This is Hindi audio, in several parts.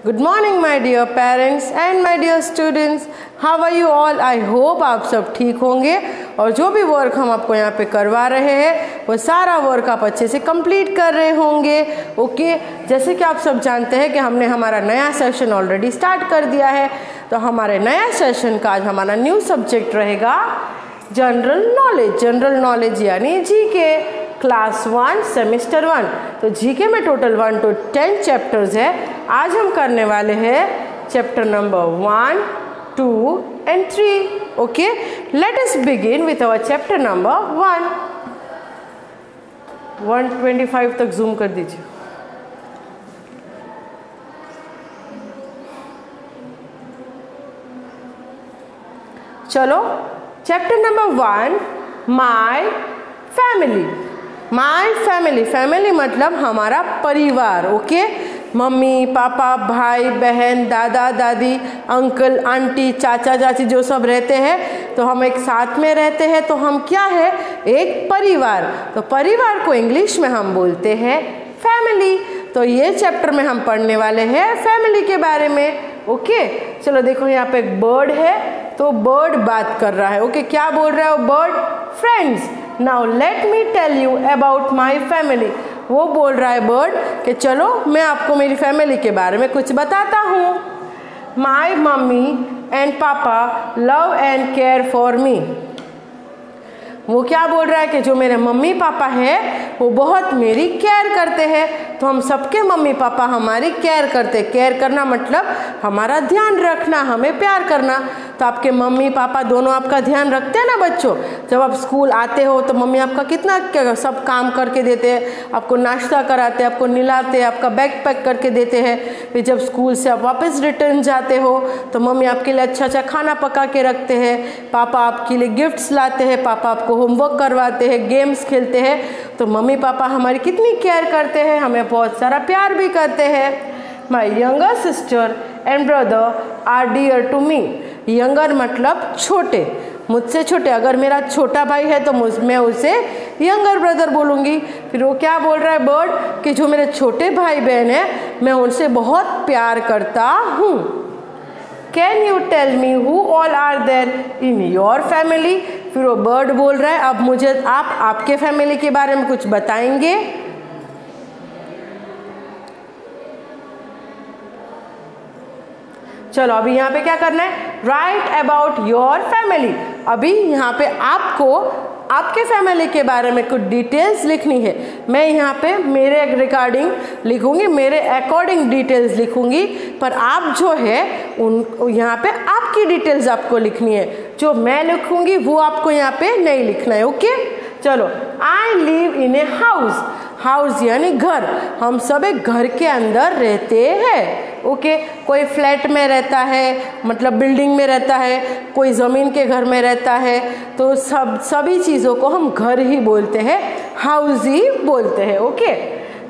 Good morning my dear parents and my dear students. How are you all? I hope आप सब ठीक होंगे और जो भी वर्क हम आपको यहाँ पे करवा रहे हैं वो सारा वर्क आप अच्छे से कंप्लीट कर रहे होंगे। ओके, जैसे कि आप सब जानते हैं कि हमने हमारा नया सेशन ऑलरेडी स्टार्ट कर दिया है, तो हमारे नया सेशन का आज हमारा न्यू सब्जेक्ट रहेगा जनरल नॉलेज। जनरल नॉलेज यानी जीके, क्लास 1 सेमेस्टर 1। तो जीके में टोटल 1 to 10 चैप्टर्स है। आज हम करने वाले हैं chapter number 1, 2 and 3। Okay, let us begin with our chapter number 1। 125 तक जूम कर दीजिए। चलो, chapter number 1, my family. My family, family मतलब हमारा परिवार। ओके, मम्मी पापा भाई बहन दादा दादी अंकल आंटी चाचा चाची जो सब रहते हैं, तो हम एक साथ में रहते हैं, तो हम क्या है, एक परिवार। तो परिवार को इंग्लिश में हम बोलते हैं फैमिली। तो ये चैप्टर में हम पढ़ने वाले हैं फैमिली के बारे में। ओके, चलो देखो यहाँ पे एक बर्ड है, तो बर्ड बात कर रहा है। ओके, क्या बोल रहा है वो bird? Friends, now let me tell you about my family. वो बोल रहा है बर्ड कि चलो मैं आपको मेरी फैमिली के बारे में कुछ बताता हूँ। माई मम्मी एंड पापा love and care for me. वो क्या बोल रहा है कि जो मेरे मम्मी पापा है वो बहुत मेरी केयर करते हैं। तो हम सबके मम्मी पापा हमारी केयर करते। केयर करना मतलब हमारा ध्यान रखना, हमें प्यार करना। तो आपके मम्मी पापा दोनों आपका ध्यान रखते हैं ना बच्चों। जब आप स्कूल आते हो तो मम्मी आपका कितना सब काम करके देते हैं, आपको नाश्ता कराते हैं, आपको नहलाते हैं, आपका बैग पैक करके देते हैं। फिर जब स्कूल से आप वापस रिटर्न जाते हो तो मम्मी आपके लिए अच्छा अच्छा खाना पका के रखते हैं, पापा आपके लिए गिफ्ट्स लाते हैं, पापा आपको होमवर्क करवाते हैं, गेम्स खेलते हैं। तो मम्मी पापा हमारी कितनी केयर करते हैं, हमें बहुत सारा प्यार भी करते हैं। My younger sister and brother are dear to me. Younger मतलब छोटे, मुझसे छोटे। अगर मेरा छोटा भाई है तो मैं उसे यंगर ब्रदर बोलूँगी। फिर वो क्या बोल रहा है बर्ड कि जो मेरे छोटे भाई बहन है मैं उनसे बहुत प्यार करता हूँ। Can you tell me who all are there in your family. फिर वो बर्ड बोल रहा है अब मुझे आप आपके फैमिली के बारे में कुछ बताएंगे। चलो अभी यहाँ पे क्या करना है, राइट अबाउट योर फैमिली। अभी यहाँ पे आपको आपके फैमिली के बारे में कुछ डिटेल्स लिखनी है। मैं यहाँ पे मेरे रिगार्डिंग लिखूंगी, मेरे अकॉर्डिंग डिटेल्स लिखूंगी, पर आप जो है उन यहाँ पे आपकी डिटेल्स आपको लिखनी है। जो मैं लिखूंगी वो आपको यहाँ पे नहीं लिखना है। ओके, चलो, I live in a house. House यानी घर, हम सब एक घर के अंदर रहते हैं। ओके, कोई फ्लैट में रहता है मतलब बिल्डिंग में रहता है, कोई ज़मीन के घर में रहता है, तो सभी चीज़ों को हम घर ही बोलते हैं, हाउस ही बोलते हैं। Okay,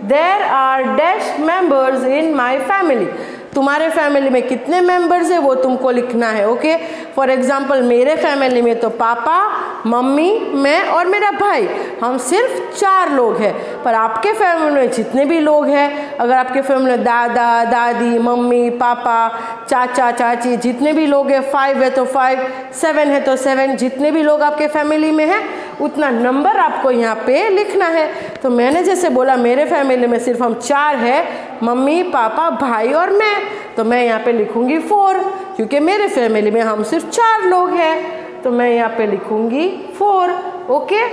there are dash members in my family. तुम्हारे फैमिली में कितने मेंबर्स है वो तुमको लिखना है। ओके, फॉर एग्जाम्पल मेरे फैमिली में तो पापा मम्मी मैं और मेरा भाई, हम सिर्फ 4 लोग हैं। पर आपके फैमिली में जितने भी लोग हैं, अगर आपके फैमिली में दादा दादी मम्मी पापा चाचा चाची जितने भी लोग हैं, 5 है तो 5, 7 है तो 7, जितने भी लोग आपके फैमिली में हैं उतना नंबर आपको यहाँ पे लिखना है। तो मैंने जैसे बोला मेरे फैमिली में सिर्फ हम 4 हैं, मम्मी पापा भाई और मैं, तो मैं यहाँ पे लिखूंगी 4, क्योंकि मेरे फैमिली में हम सिर्फ 4 लोग हैं, तो मैं यहाँ पे लिखूंगी 4। ओके,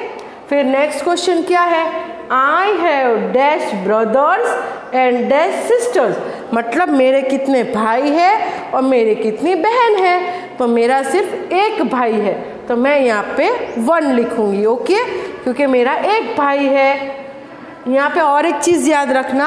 फिर नेक्स्ट क्वेश्चन क्या है, I have dash brothers and dash sisters. मतलब मेरे कितने भाई है और मेरे कितनी बहन है। तो मेरा सिर्फ एक भाई है, तो मैं यहाँ पे 1 लिखूंगी। ओके, क्योंकि मेरा एक भाई है। यहाँ पे और एक चीज़ याद रखना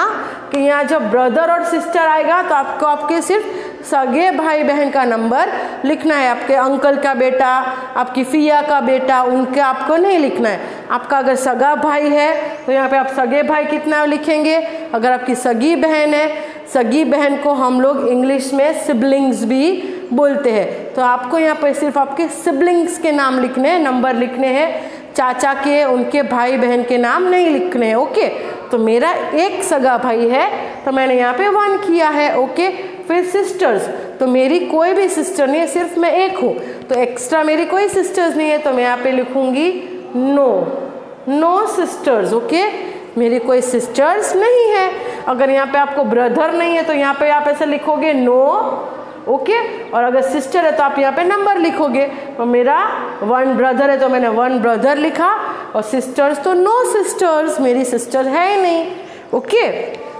कि यहाँ जब ब्रदर और सिस्टर आएगा तो आपको आपके सिर्फ सगे भाई बहन का नंबर लिखना है। आपके अंकल का बेटा, आपकी फिया का बेटा, उनके आपको नहीं लिखना है। आपका अगर सगा भाई है तो यहाँ पे आप सगे भाई कितना लिखेंगे। अगर आपकी सगी बहन है, सगी बहन को हम लोग इंग्लिश में सिबलिंग्स भी बोलते हैं। तो आपको यहाँ पे सिर्फ आपके सिबलिंग्स के नाम लिखने हैं, नंबर लिखने हैं। चाचा के उनके भाई बहन के नाम नहीं लिखने हैं। ओके, तो मेरा एक सगा भाई है तो मैंने यहाँ पे 1 किया है। ओके, फिर सिस्टर्स, तो मेरी कोई भी सिस्टर नहीं है, सिर्फ मैं एक हूँ, तो एक्स्ट्रा मेरी कोई सिस्टर्स नहीं है, तो मैं यहाँ पे लिखूंगी नो सिस्टर्स। ओके, मेरी कोई सिस्टर्स नहीं है। अगर यहाँ पे आपको ब्रदर नहीं है तो यहाँ पे आप ऐसे लिखोगे नो। ओके, और अगर सिस्टर है तो आप यहाँ पे नंबर लिखोगे। तो मेरा 1 ब्रदर है तो मैंने 1 ब्रदर लिखा, और सिस्टर्स तो नो सिस्टर्स, मेरी सिस्टर है ही नहीं। ओके,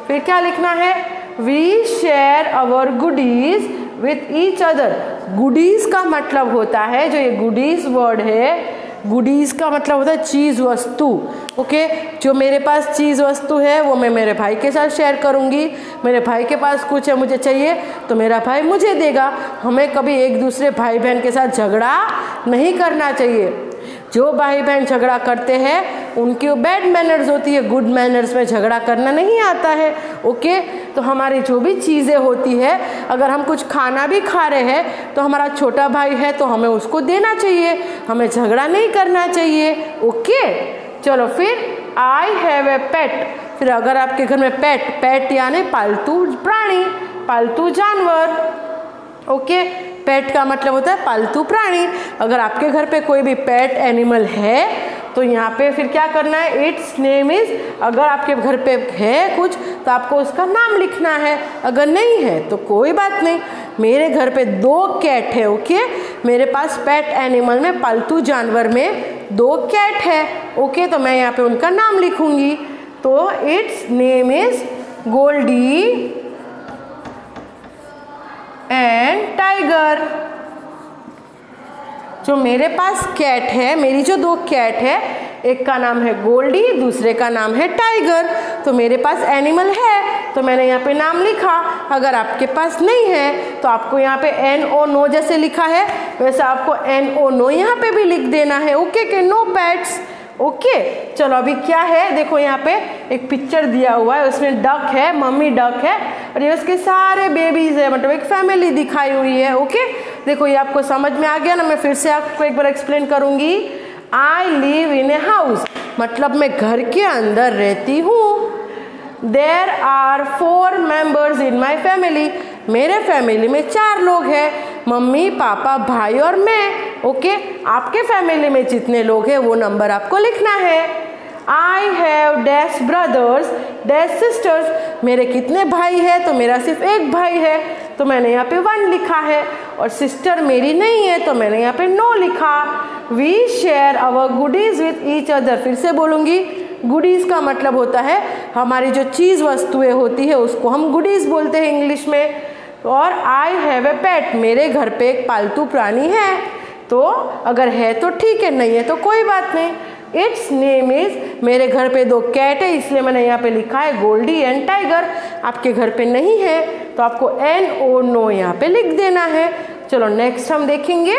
फिर क्या लिखना है, we share our goodies with each other. Goodies का मतलब होता है, जो ये गुडीज वर्ड है, गुडीज का मतलब होता है चीज़ वस्तु। ओके, जो मेरे पास चीज़ वस्तु है वो मैं मेरे भाई के साथ शेयर करूंगी। मेरे भाई के पास कुछ है, मुझे चाहिए, तो मेरा भाई मुझे देगा। हमें कभी एक दूसरे भाई बहन के साथ झगड़ा नहीं करना चाहिए। जो भाई बहन झगड़ा करते हैं उनकी बैड मैनर्स होती है, गुड मैनर्स में झगड़ा करना नहीं आता है। ओके, तो हमारी जो भी चीज़ें होती है, अगर हम कुछ खाना भी खा रहे हैं तो हमारा छोटा भाई है तो हमें उसको देना चाहिए, हमें झगड़ा नहीं करना चाहिए। ओके, चलो फिर आई हैव ए पेट। फिर अगर आपके घर में पेट यानी पालतू प्राणी, पालतू जानवर। ओके, पेट का मतलब होता है पालतू प्राणी। अगर आपके घर पे कोई भी पेट एनिमल है तो यहाँ पे फिर क्या करना है, इट्स नेम इज। अगर आपके घर पे है कुछ तो आपको उसका नाम लिखना है, अगर नहीं है तो कोई बात नहीं। मेरे घर पे 2 कैट है। ओके, मेरे पास पेट एनिमल में, पालतू जानवर में 2 कैट है। ओके, तो मैं यहाँ पे उनका नाम लिखूंगी। तो its name is Goldie and Tiger. जो मेरे पास कैट है, मेरी जो 2 कैट है, एक का नाम है गोल्डी, दूसरे का नाम है टाइगर। तो मेरे पास एनिमल है तो मैंने यहाँ पे नाम लिखा। अगर आपके पास नहीं है तो आपको यहाँ पे NO नो जैसे लिखा है वैसे आपको NO नो यहाँ पे भी लिख देना है। ओके, के नो पेट्स। ओके, चलो अभी क्या है, देखो यहाँ पे एक पिक्चर दिया हुआ है, उसमें डक है, मम्मी डक है, और ये उसके सारे बेबीज है, मतलब एक फैमिली दिखाई हुई है। ओके, देखो ये आपको समझ में आ गया ना। मैं फिर से आपको एक बार एक्सप्लेन करूंगी। I live in a house, मतलब मैं घर के अंदर रहती हूँ। There are 4 members in my family, मेरे फैमिली में 4 लोग हैं, मम्मी पापा भाई और मैं। ओके, आपके फैमिली में जितने लोग हैं वो नंबर आपको लिखना है। I have dash brothers dash sisters, मेरे कितने भाई है, तो मेरा सिर्फ एक भाई है तो मैंने यहाँ पे 1 लिखा है, और सिस्टर मेरी नहीं है तो मैंने यहाँ पे नो लिखा। We share our goodies with each other, फिर से बोलूँगी, गुडीज का मतलब होता है हमारी जो चीज़ वस्तुएं होती है उसको हम गुडीज बोलते हैं इंग्लिश में। और आई हैव ए पेट, मेरे घर पे एक पालतू प्राणी है, तो अगर है तो ठीक है, नहीं है तो कोई बात नहीं। इट्स नेम इज, मेरे घर पे 2 कैट है इसलिए मैंने यहाँ पे लिखा है गोल्डी एंड टाइगर। आपके घर पे नहीं है तो आपको NO नो यहाँ पे लिख देना है। चलो नेक्स्ट हम देखेंगे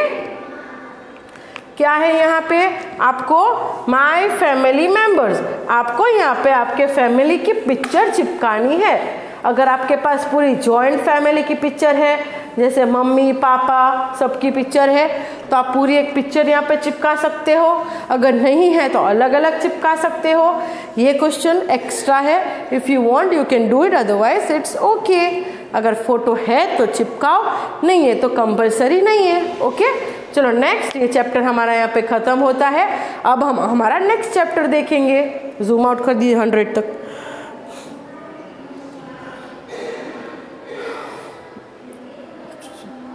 क्या है यहाँ पे। आपको माई फैमिली मेंबर्स, आपको यहाँ पे आपके फैमिली की पिक्चर चिपकानी है। अगर आपके पास पूरी जॉइंट फैमिली की पिक्चर है, जैसे मम्मी पापा सबकी पिक्चर है, तो आप पूरी एक पिक्चर यहाँ पे चिपका सकते हो। अगर नहीं है तो अलग अलग चिपका सकते हो। ये क्वेश्चन एक्स्ट्रा है, if you want you can do it, otherwise it's okay. अगर फोटो है तो चिपकाओ, नहीं है तो कंपलसरी नहीं है। ओके, चलो नेक्स्ट, ये चैप्टर हमारा यहाँ पे ख़त्म होता है। अब हम हमारा नेक्स्ट चैप्टर देखेंगे। जूम आउट कर दीजिए 100 तक।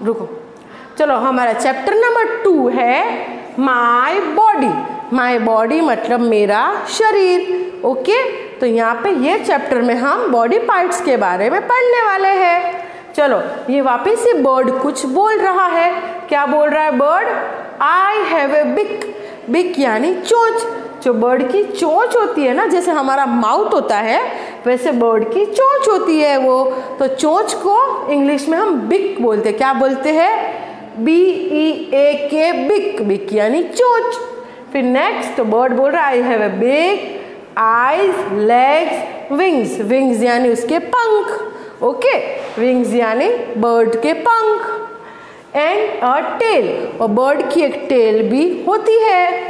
रुको, चलो हमारा चैप्टर नंबर 2 है माई बॉडी। माई बॉडी मतलब मेरा शरीर। ओके, तो यहाँ पे ये चैप्टर में हम बॉडी पार्ट्स के बारे में पढ़ने वाले हैं। चलो, ये वापस से बर्ड कुछ बोल रहा है। क्या बोल रहा है बर्ड? आई हैव ए बिक। बिक यानी चोंच। जो बर्ड की चोंच होती है ना, जैसे हमारा माउथ होता है वैसे बर्ड की चोंच होती है वो। तो चोंच को इंग्लिश में हम बिक बोलते हैं। क्या बोलते हैं? BEAK, बिक। बिक यानी चोंच। फिर नेक्स्ट बर्ड बोल रहा है I have a big eyes, legs, wings. Wings यानी उसके पंख। ओके, विंग्स यानी बर्ड के पंख। एंड अ टेल, और बर्ड की एक टेल भी होती है।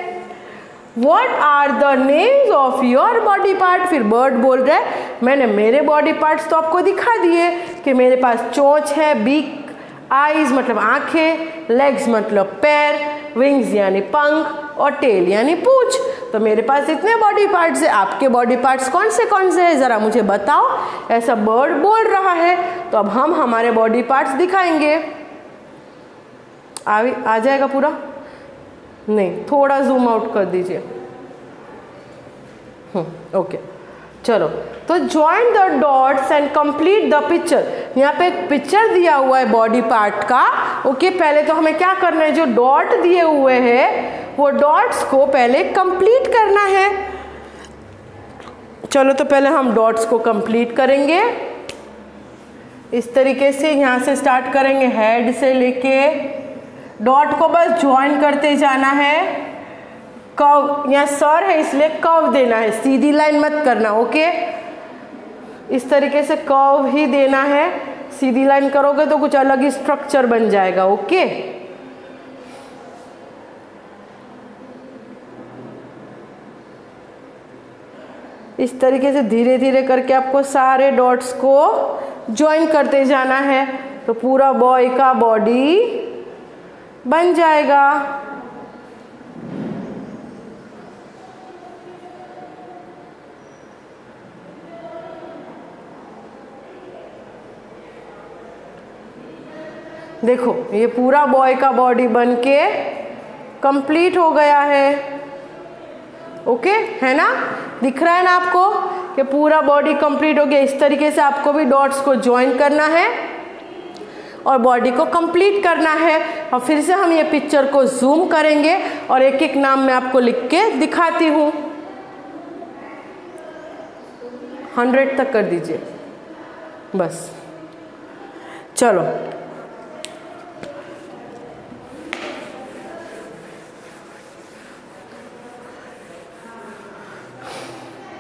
What are the names of your body part? फिर बर्ड बोल रहा है मैंने मेरे बॉडी पार्ट्स तो आपको दिखा दिए, कि मेरे पास चोंच है, बीक, आईज मतलब आंखें, लेग्स मतलब पैर, विंग्स यानी पंख और टेल यानी पूंछ। तो मेरे पास इतने बॉडी पार्ट्स है। आपके बॉडी पार्ट्स कौन से हैं ज़रा मुझे बताओ। ऐसा बर्ड बोल रहा है तो अब हम हमारे बॉडी पार्ट्स दिखाएंगे। आ जाएगा पूरा? नहीं, थोड़ा जूम आउट कर दीजिए। ओके, चलो। तो join the dots and complete the picture. यहाँ पे एक पिक्चर दिया हुआ है बॉडी पार्ट का। ओके, पहले तो हमें क्या करना है, जो डॉट दिए हुए हैं वो डॉट्स को पहले कंप्लीट करना है। चलो, तो पहले हम डॉट्स को कंप्लीट करेंगे। इस तरीके से यहाँ से स्टार्ट करेंगे, हेड से लेके डॉट को बस ज्वाइन करते जाना है। कर्व, यहाँ सर है इसलिए कर्व देना है, सीधी लाइन मत करना। ओके, इस तरीके से कर्व ही देना है। सीधी लाइन करोगे तो कुछ अलग ही स्ट्रक्चर बन जाएगा। ओके, इस तरीके से धीरे धीरे करके आपको सारे डॉट्स को ज्वाइन करते जाना है तो पूरा बॉय का बॉडी बन जाएगा। देखो, ये पूरा बॉय का बॉडी बन के कंप्लीट हो गया है। ओके, है ना? दिख रहा है ना आपको कि पूरा बॉडी कंप्लीट हो गया। इस तरीके से आपको भी डॉट्स को ज्वाइन करना है और बॉडी को कंप्लीट करना है। और फिर से हम ये पिक्चर को जूम करेंगे और एक एक नाम मैं आपको लिख के दिखाती हूँ। 100 तक कर दीजिए बस। चलो,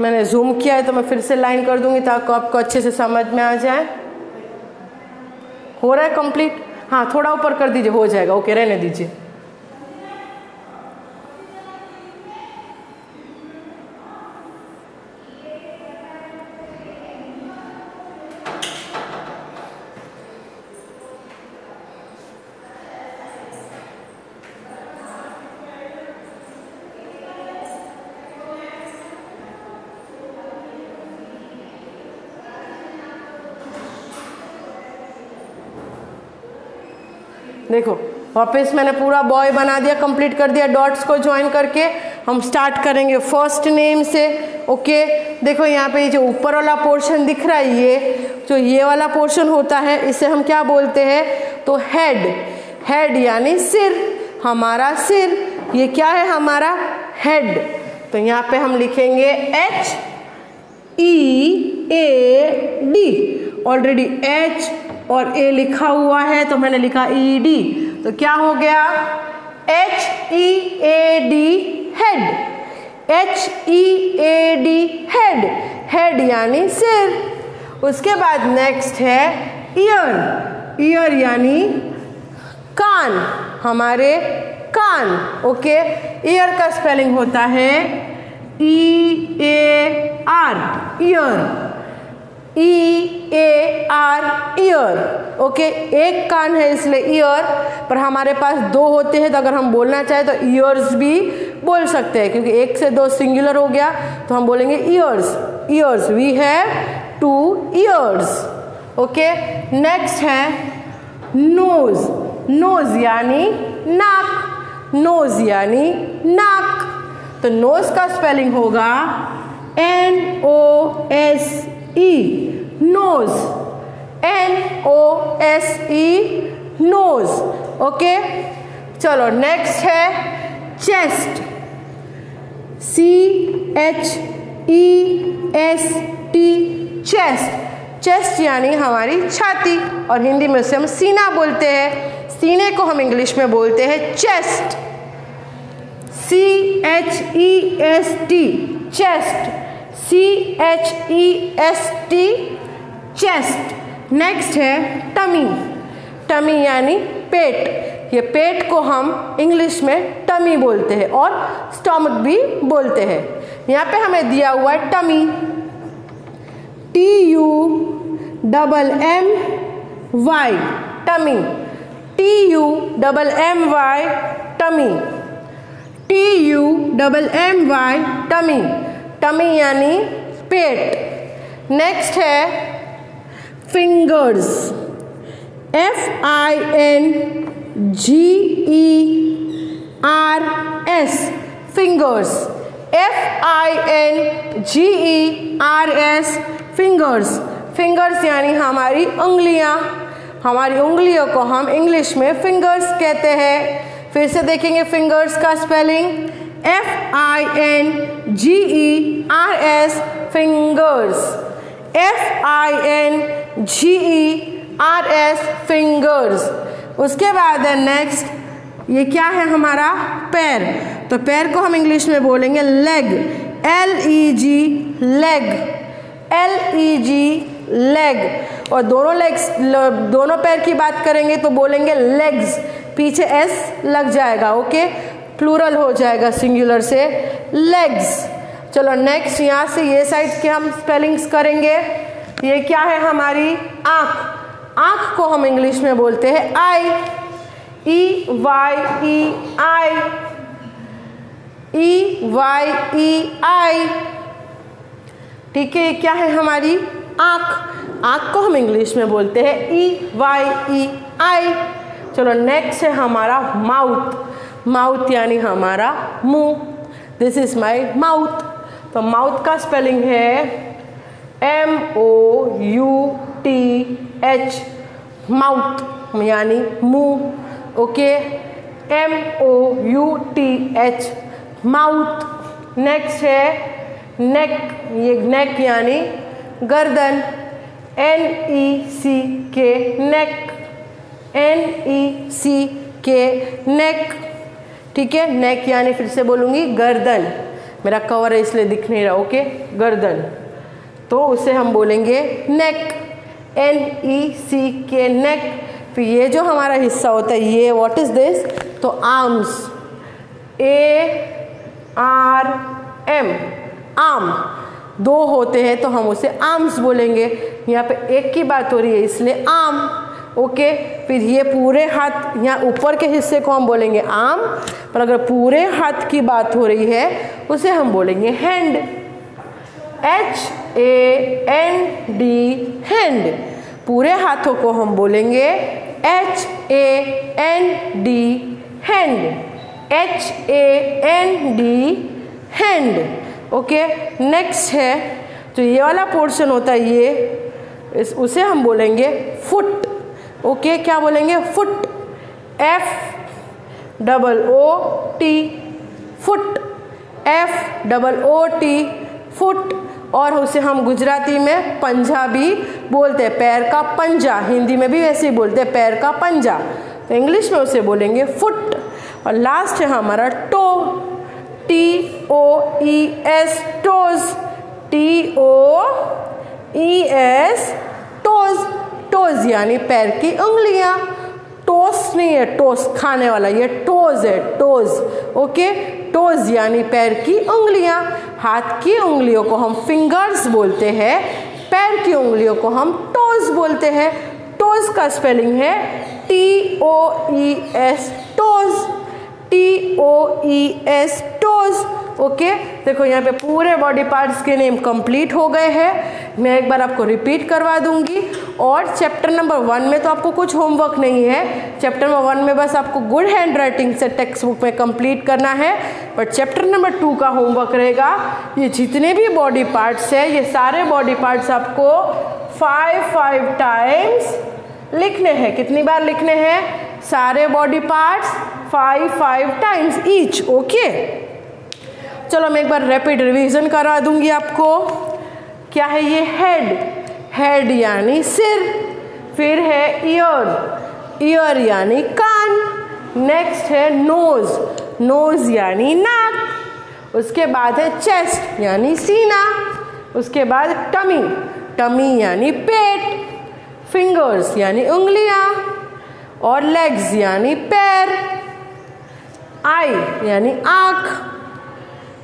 मैंने जूम किया है तो मैं फिर से लाइन कर दूंगी ताकि आपको अच्छे से समझ में आ जाए। हो रहा है कंप्लीट? हाँ, थोड़ा ऊपर कर दीजिए, हो जाएगा। ओके, रहने दीजिए। देखो, वापस मैंने पूरा बॉय बना दिया, कंप्लीट कर दिया डॉट्स को ज्वाइन करके। हम स्टार्ट करेंगे फर्स्ट नेम से। ओके, देखो यहाँ पे जो ऊपर वाला पोर्शन दिख रहा है, ये वाला पोर्शन होता है, इसे हम क्या बोलते हैं? तो हेड। हेड यानी सिर, हमारा सिर। ये क्या है? हमारा हेड। तो यहाँ पे हम लिखेंगे HEAD। ऑलरेडी H और A लिखा हुआ है तो मैंने लिखा ED। तो क्या हो गया? HEAD, head. HEAD, head. Head यानी सिर। उसके बाद नेक्स्ट है ईयर। ईयर यानी कान, हमारे कान। ओके, ईयर का स्पेलिंग होता है EAR, year. EAR, year. Okay, एक कान है इसलिए ईयर, पर हमारे पास 2 होते हैं तो अगर हम बोलना चाहें तो ईयर्स भी बोल सकते हैं, क्योंकि 1 से 2 सिंगुलर हो गया तो हम बोलेंगे years. Years, we have 2 years. Okay, next है नोज। नोज यानी नाक। नोज यानी नाक। तो नोज का स्पेलिंग होगा NOSE, nose. NOSE, nose. Okay, चलो नेक्स्ट है चेस्ट। CHEST, chest. चेस्ट यानी हमारी छाती और हिंदी में उसे हम सीना बोलते हैं। सीने को हम इंग्लिश में बोलते हैं chest. CHEST, chest. CHEST, chest. Next है टमी। टमी यानी पेट। ये पेट को हम इंग्लिश में टमी बोलते हैं और स्टमक भी बोलते हैं। यहाँ पे हमें दिया हुआ है tummy, TUMMY tummy, TUMMY tummy, TUMMY tummy, tummy यानी पेट। नेक्स्ट है fingers, FINGERS fingers, FINGERS fingers. Fingers यानी हमारी उंगलियां, हमारी उंगलियों को हम इंग्लिश में फिंगर्स कहते हैं। फिर से देखेंगे फिंगर्स का spelling, FINGERS fingers, FINGERS fingers. उसके बाद है नेक्स्ट, ये क्या है हमारा पैर, तो पैर को हम इंग्लिश में बोलेंगे leg, LEG leg, LEG leg. और दोनों पैर की बात करेंगे तो बोलेंगे लेग्स, पीछे S लग जाएगा, ओके, प्लूरल हो जाएगा सिंगुलर से लेग्स। चलो नेक्स्ट यहाँ से ये साइड के हम स्पेलिंग्स करेंगे। ये क्या है हमारी आँख, आँख को हम इंग्लिश में बोलते हैं आई, EYEI, EYEI, ठीक है। क्या है हमारी आँख, आँख को हम इंग्लिश में बोलते हैं EYEI। चलो नेक्स्ट है हमारा माउथ, माउथ यानी हमारा मुंह, दिस इज माई माउथ। तो माउथ का स्पेलिंग है MOUTH, माउथ यानी मुंह, ओके, MOUTH माउथ। नेक्स्ट है नेक, ये नेक यानी गर्दन, NECK नेक, NECK नेक, ठीक है। नेक यानी फिर से बोलूँगी गर्दन, मेरा कवर है इसलिए दिख नहीं रहा, ओके, गर्दन, तो उसे हम बोलेंगे नेक, NECK नेक। फिर ये जो हमारा हिस्सा होता है ये व्हाट इज दिस, तो आर्म्स, ARM आर्म, दो होते हैं तो हम उसे आर्म्स बोलेंगे। यहाँ पे एक की बात हो रही है इसलिए आर्म, ओके। फिर ये पूरे हाथ, यहाँ ऊपर के हिस्से को हम बोलेंगे आर्म, पर अगर पूरे हाथ की बात हो रही है उसे हम बोलेंगे हैंड, HAND हैंड। पूरे हाथों को हम बोलेंगे HAND hand, HAND hand, okay. Next है जो ये वाला पोर्शन होता है ये, उसे हम बोलेंगे फुट, ओके, क्या बोलेंगे foot, FOOT foot, FOOT foot. और उसे हम गुजराती में पंजा भी बोलते हैं, पैर का पंजा, हिंदी में भी वैसे ही बोलते हैं पैर का पंजा, तो इंग्लिश में उसे बोलेंगे फुट। और लास्ट है हमारा toe, TOES toes, TOES toes, toes यानी पैर की उंगलियां, टोस नहीं है टोस खाने वाला, ये टोज है, टोज, ओके। टोज यानी पैर की उंगलियां, हाथ की उंगलियों को हम फिंगर्स बोलते हैं, पैर की उंगलियों को हम टोज बोलते हैं। टोज का स्पेलिंग है TOES toes, TOES toes, okay. देखो यहाँ पे पूरे बॉडी पार्ट्स के नेम कंप्लीट हो गए हैं। मैं एक बार आपको रिपीट करवा दूंगी। और चैप्टर नंबर 1 में तो आपको कुछ होमवर्क नहीं है, चैप्टर नंबर 1 में बस आपको गुड हैंड राइटिंग से टेक्स्ट बुक में कंप्लीट करना है। बट चैप्टर नंबर 2 का होमवर्क रहेगा, ये जितने भी बॉडी पार्ट्स हैं ये सारे बॉडी पार्ट्स आपको 5 टाइम्स लिखने हैं। कितनी बार लिखने हैं? सारे body parts 5 times each, okay. चलो मैं एक बार रैपिड रिवीजन करा दूंगी आपको। क्या है ये? हेड, हेड यानी सिर। फिर है ईयर, ईयर यानी कान। नेक्स्ट है नोज, नोज यानी नाक। उसके बाद है चेस्ट यानी सीना। उसके बाद टमी, टमी यानी पेट। फिंगर्स यानी उंगलियां। और लेग्स यानी पैर। आई यानी आँख।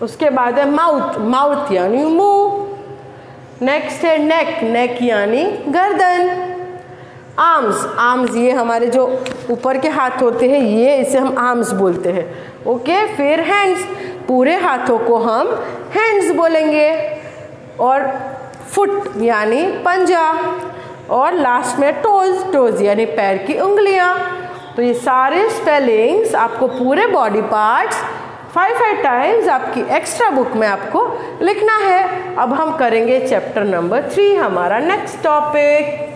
उसके बाद है माउथ, माउथ यानी मुंह। नेक्स्ट है नेक, नेक यानी गर्दन। आर्म्स, आर्म्स ये हमारे जो ऊपर के हाथ होते हैं, ये इसे हम आर्म्स बोलते हैं। ओके, फिर हैंड्स, पूरे हाथों को हम हैंड्स बोलेंगे। और फुट यानी पंजा। और लास्ट में टोज, टोज यानी पैर की उंगलियां। तो ये सारे स्पेलिंग्स आपको पूरे बॉडी पार्ट्स 5 टाइम्स आपकी एक्स्ट्रा बुक में आपको लिखना है। अब हम करेंगे चैप्टर नंबर 3, हमारा नेक्स्ट टॉपिक।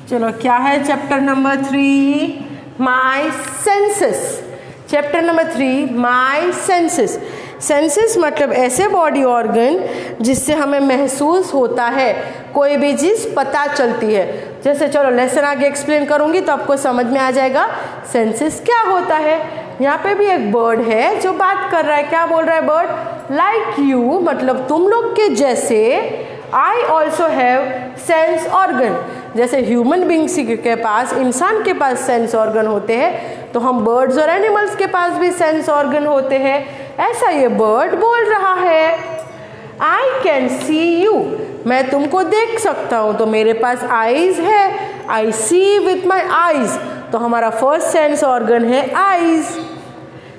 चलो, क्या है चैप्टर नंबर 3? माई सेंसेस। चैप्टर नंबर 3, माई सेंसेस। सेंसेस मतलब ऐसे बॉडी ऑर्गन जिससे हमें महसूस होता है, कोई भी चीज़ पता चलती है। जैसे चलो लेसन आगे एक्सप्लेन करूँगी तो आपको समझ में आ जाएगा सेंसेस क्या होता है। यहाँ पे भी एक बर्ड है जो बात कर रहा है। क्या बोल रहा है बर्ड? लाइक यू, मतलब तुम लोग के जैसे, I also have sense organ. जैसे ह्यूमन बींग्स के पास, इंसान के पास सेंस ऑर्गन होते हैं, तो हम बर्ड्स और एनिमल्स के पास भी सेंस ऑर्गन होते हैं। ऐसा ये बर्ड बोल रहा है। आई कैन सी यू, मैं तुमको देख सकता हूँ, तो मेरे पास आईज है। आई सी विथ माई आईज, तो हमारा फर्स्ट सेंस ऑर्गन है आईज।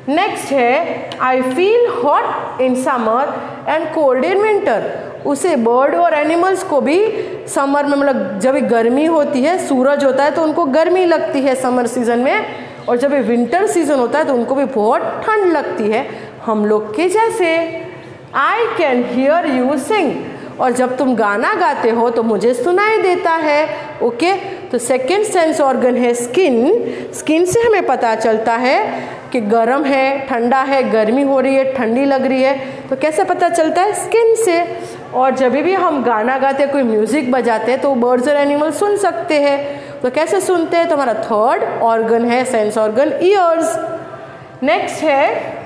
नेक्स्ट है I feel hot in summer and cold in winter. उसे बर्ड और एनिमल्स को भी समर में, मतलब जब गर्मी होती है, सूरज होता है तो उनको गर्मी लगती है समर सीजन में, और जब विंटर सीजन होता है तो उनको भी बहुत ठंड लगती है, हम लोग के जैसे। I can hear you sing, और जब तुम गाना गाते हो तो मुझे सुनाई देता है। ओके, तो सेकेंड सेंस ऑर्गन है स्किन। स्किन से हमें पता चलता है कि गर्म है, ठंडा है, गर्मी हो रही है, ठंडी लग रही है, तो कैसे पता चलता है? स्किन से। और जब भी हम गाना गाते हैं, कोई म्यूजिक बजाते हैं, तो बर्ड्स और एनिमल सुन सकते हैं। तो कैसे सुनते हैं? तो हमारा थर्ड ऑर्गन है सेंस ऑर्गन ईयर्स। नेक्स्ट है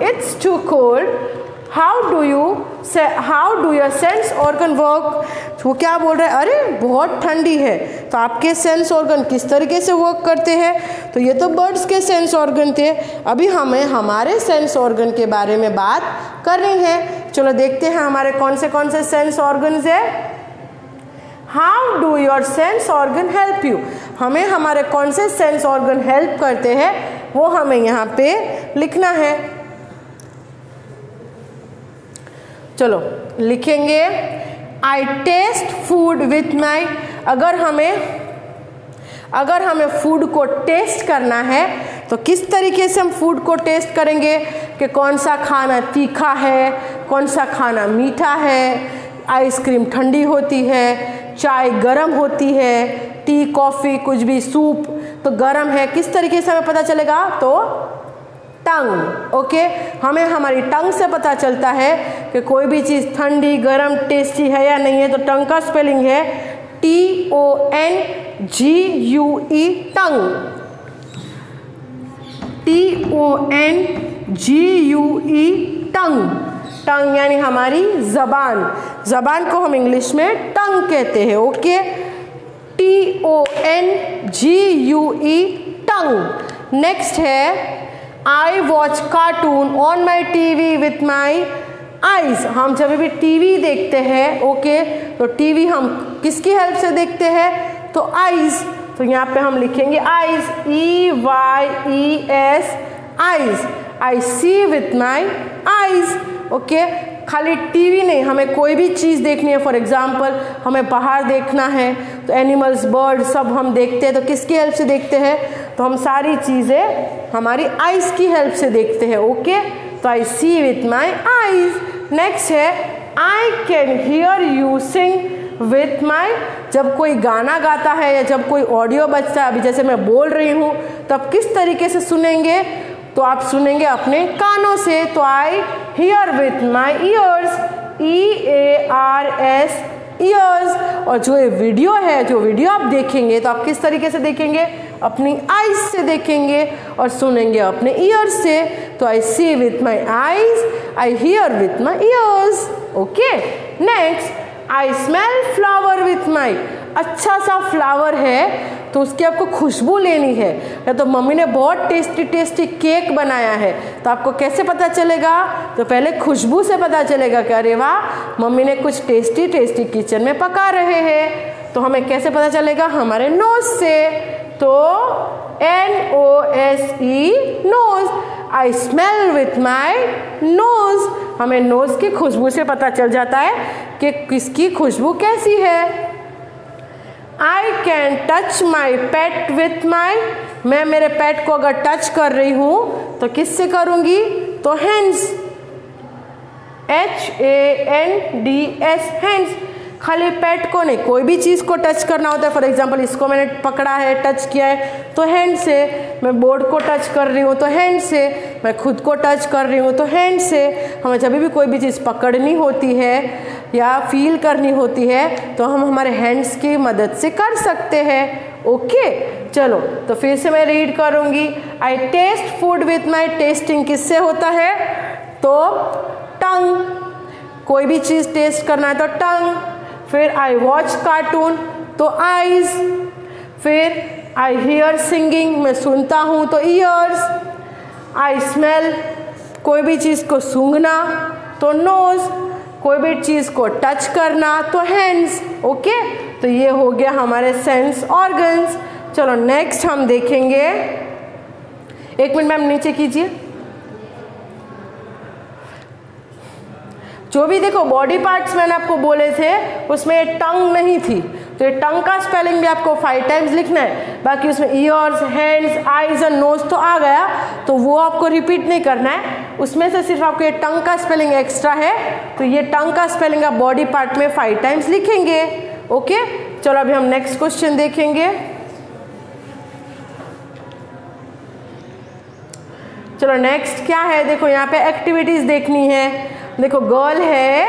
it's too cold, how do your sense organ work. वो क्या बोल रहा है? अरे बहुत ठंडी है, तो आपके सेंस ऑर्गन किस तरीके से वर्क करते हैं? तो ये तो बर्ड्स के सेंस ऑर्गन थे, अभी हमें हमारे सेंस ऑर्गन के बारे में बात करनी है। चलो देखते हैं हमारे कौन से सेंस ऑर्गन्स है। How do your sense organ help you, हमें हमारे कौन से सेंस ऑर्गन हेल्प करते हैं वो हमें यहाँ पे लिखना है। चलो लिखेंगे आई टेस्ट फूड विथ माई। अगर हमें फूड को टेस्ट करना है तो किस तरीके से हम फूड को टेस्ट करेंगे कि कौन सा खाना तीखा है, कौन सा खाना मीठा है, आइसक्रीम ठंडी होती है, चाय गरम होती है, टी कॉफ़ी कुछ भी सूप तो गरम है, किस तरीके से हमें पता चलेगा? तो टंग। ओके, हमें हमारी टंग से पता चलता है कि कोई भी चीज़ ठंडी गरम टेस्टी है या नहीं है। तो टंग का स्पेलिंग है TONGUE, टंग। TONGUE, टंग। टंग यानी हमारी जबान। जबान को हम इंग्लिश में टंग कहते हैं। ओके, TONGUE, टंग। नेक्स्ट है I watch cartoon on my TV with my eyes. हम जब भी टीवी देखते हैं, ओके, तो टीवी हम किसकी हेल्प से देखते हैं? तो आईज। तो यहाँ पे हम लिखेंगे eyes, EYES, eyes. I see with my eyes. Okay, खाली टीवी नहीं, हमें कोई भी चीज़ देखनी है, फॉर एग्जाम्पल हमें बाहर देखना है तो एनिमल्स बर्ड सब हम देखते हैं, तो किसकी हेल्प से देखते हैं? तो हम सारी चीज़ें हमारी आईज की हेल्प से देखते हैं। ओके, तो I see with my eyes. Next है I can hear you sing with my. जब कोई गाना गाता है या जब कोई ऑडियो बजता है, अभी जैसे मैं बोल रही हूँ, तब किस तरीके से सुनेंगे? तो आप सुनेंगे अपने कानों से। तो आई hear with my years, EARS, years. और जो ये वीडियो है, जो वीडियो आप देखेंगे तो आप किस तरीके से देखेंगे? अपनी आईज से देखेंगे और सुनेंगे अपने ईयर से। तो I see with my eyes, I hear with my ears. Okay, next I smell flower with my. अच्छा सा फ्लावर है तो उसकी आपको खुशबू लेनी है। या तो मम्मी ने बहुत टेस्टी टेस्टी केक बनाया है तो आपको कैसे पता चलेगा? तो पहले खुशबू से पता चलेगा कि अरे वाह, मम्मी ने कुछ टेस्टी टेस्टी किचन में पका रहे हैं। तो हमें कैसे पता चलेगा? हमारे नोज से। तो NOSE, nose. I smell with my nose. हमें नोज की खुशबू से पता चल जाता है कि किसकी खुशबू कैसी है। I can touch my pet with my. मैं मेरे पेट को अगर टच कर रही हूँ तो किससे करूँगी? तो हैंड्स, HANDS, हैंड्स। खाली पेट को नहीं, कोई भी चीज़ को टच करना होता है। फॉर एग्जाम्पल इसको मैंने पकड़ा है, टच किया है तो हैंड से। मैं बोर्ड को टच कर रही हूँ तो हैंड से। मैं खुद को टच कर रही हूँ तो हैंड से। हमें जब भी कोई भी चीज़ पकड़नी होती है या फील करनी होती है तो हम हमारे हैंड्स की मदद से कर सकते हैं। ओके, चलो तो फिर से मैं रीड करूँगी। I taste food with my. Tasting किससे होता है? तो टंग। कोई भी चीज़ टेस्ट करना है तो टंग। फिर आई वॉच कार्टून तो आईज। फिर आई हियर सिंगिंग, मैं सुनता हूँ तो ईयर्स। आई स्मेल, कोई भी चीज़ को सूंघना तो नोज। कोई भी चीज़ को टच करना तो हैंड्स। ओके, तो ये हो गया हमारे सेंस ऑर्गन्स। चलो नेक्स्ट हम देखेंगे। एक मिनट मैम नीचे कीजिए। जो भी देखो बॉडी पार्ट्स मैंने आपको बोले थे उसमें ये टंग नहीं थी, तो ये टंग का स्पेलिंग भी आपको 5 टाइम्स लिखना है। बाकी उसमें ईयर्स, हैंड्स, आईज और नोज तो आ गया, तो वो आपको रिपीट नहीं करना है। उसमें से सिर्फ आपको ये टंग का स्पेलिंग एक्स्ट्रा है, तो ये टंग का स्पेलिंग आप बॉडी पार्ट में 5 टाइम्स लिखेंगे। ओके, चलो अभी हम नेक्स्ट क्वेश्चन देखेंगे। चलो नेक्स्ट क्या है, देखो यहाँ पे एक्टिविटीज देखनी है। देखो गर्ल है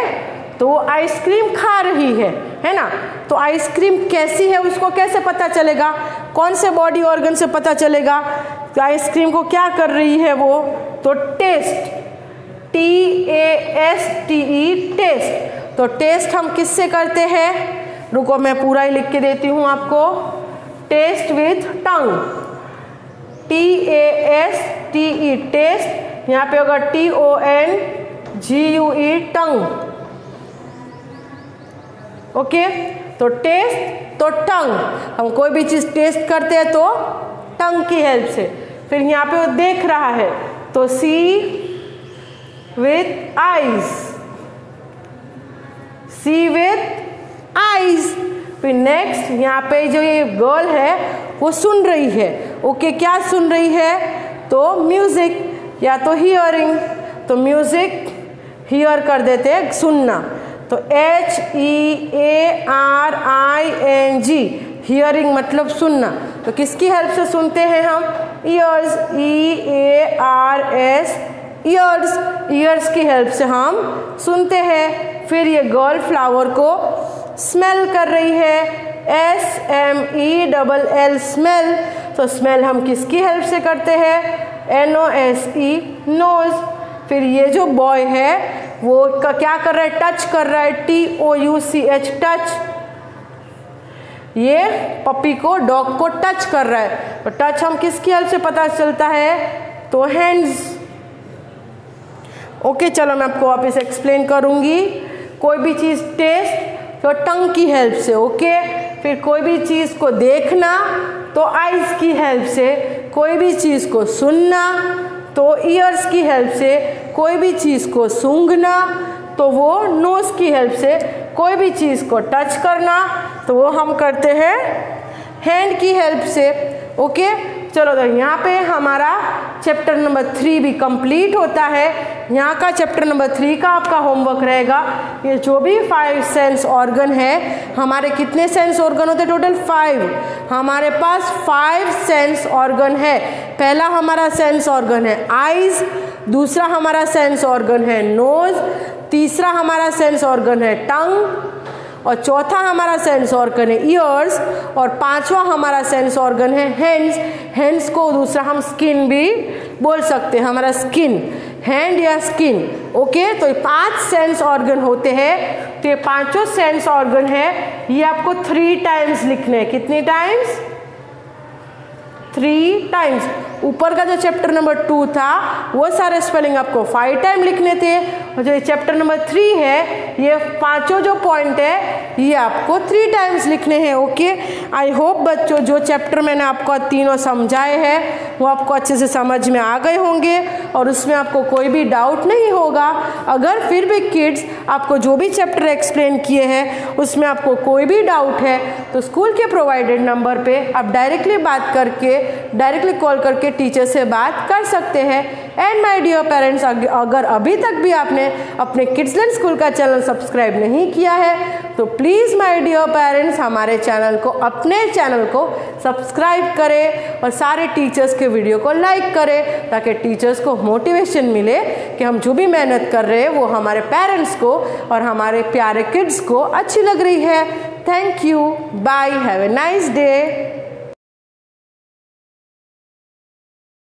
तो वो आइसक्रीम खा रही है ना। तो आइसक्रीम कैसी है उसको कैसे पता चलेगा? कौन से बॉडी ऑर्गन से पता चलेगा कि आइसक्रीम को क्या कर रही है वो? तो टेस्ट, TASTE, टेस्ट। तो टेस्ट हम किससे करते हैं? रुको मैं पूरा ही लिख के देती हूँ आपको। Taste with tongue, TASTE, taste. यहाँ पे होगा TONGUE, टंग। ओके, तो टेस्ट तो टंग, हम कोई भी चीज़ टेस्ट करते हैं तो टंग की हेल्प से। फिर यहाँ पे वो देख रहा है तो see with eyes, see with eyes. फिर नेक्स्ट यहाँ पे जो ये गर्ल है वो सुन रही है। ओके, क्या सुन रही है? तो म्यूजिक या तो हियरिंग। तो म्यूजिक हियर कर देते हैं, सुनना। तो HEARING, हियरिंग मतलब सुनना। तो किसकी हेल्प से सुनते हैं हम? Years, EARS, years. ईयर्स की हेल्प से हम सुनते हैं। फिर ये गर्ल फ्लावर को स्मेल कर रही है, SMELL, स्मेल। तो स्मेल हम किसकी हेल्प से करते हैं? NOSE, nose. फिर ये जो बॉय है वो क्या कर रहा है? टच कर रहा है, TOUCH, टच। ये पपी को, डॉग को टच कर रहा है। तो टच हम किसकी हेल्प से पता चलता है? तो हैंड्स। ओके, चलो मैं आपको वापस एक्सप्लेन करूंगी। कोई भी चीज़ टेस्ट तो टंग की हेल्प से। ओके, फिर कोई भी चीज़ को देखना तो आईज की हेल्प से। कोई भी चीज़ को सुनना तो ईयर्स की हेल्प से। कोई भी चीज़ को सूंघना तो वो नोज की हेल्प से। कोई भी चीज़ को टच करना तो वो हम करते हैं हैंड की हेल्प से। ओके, चलो तो यहाँ पे हमारा चैप्टर नंबर 3 भी कंप्लीट होता है। यहाँ का चैप्टर नंबर 3 का आपका होमवर्क रहेगा, ये जो भी 5 सेंस ऑर्गन है, हमारे कितने सेंस ऑर्गन होते हैं? टोटल 5। हमारे पास 5 सेंस ऑर्गन है। पहला हमारा सेंस ऑर्गन है आईज, दूसरा हमारा सेंस ऑर्गन है नोज, तीसरा हमारा सेंस ऑर्गन है टंग, और चौथा हमारा सेंस ऑर्गन है ईयर्स, और पांचवा हमारा सेंस ऑर्गन है हैंड्स। हैंड्स को दूसरा हम स्किन भी बोल सकते हैं, हमारा स्किन, हैंड या स्किन। ओके, तो ये 5 सेंस ऑर्गन होते हैं। तो ये पांचों सेंस ऑर्गन है, ये आपको 3 टाइम्स लिखने हैं। कितनी टाइम्स? 3 टाइम्स। ऊपर का जो चैप्टर नंबर 2 था वो सारे स्पेलिंग आपको 5 टाइम लिखने थे, और जो चैप्टर नंबर 3 है ये पांचों जो पॉइंट है ये आपको 3 टाइम्स लिखने हैं। ओके, आई होप बच्चों जो चैप्टर मैंने आपको तीनों समझाए हैं वो आपको अच्छे से समझ में आ गए होंगे और उसमें आपको कोई भी डाउट नहीं होगा। अगर फिर भी किड्स आपको जो भी चैप्टर एक्सप्लेन किए हैं उसमें आपको कोई भी डाउट है तो स्कूल के प्रोवाइडेड नंबर पे आप डायरेक्टली बात करके, डायरेक्टली कॉल करके टीचर से बात कर सकते हैं। एंड माय डियर पेरेंट्स, अगर अभी तक भी आपने अपने किड्स लर्न स्कूल का चैनल सब्सक्राइब नहीं किया है तो प्लीज़ माय डियर पेरेंट्स हमारे चैनल को, अपने चैनल को सब्सक्राइब करें और सारे टीचर्स के वीडियो को लाइक करें ताकि टीचर्स को मोटिवेशन मिले कि हम जो भी मेहनत कर रहे हैं वो हमारे पेरेंट्स को और हमारे प्यारे किड्स को अच्छी लग रही है। Thank you, bye, have a nice day.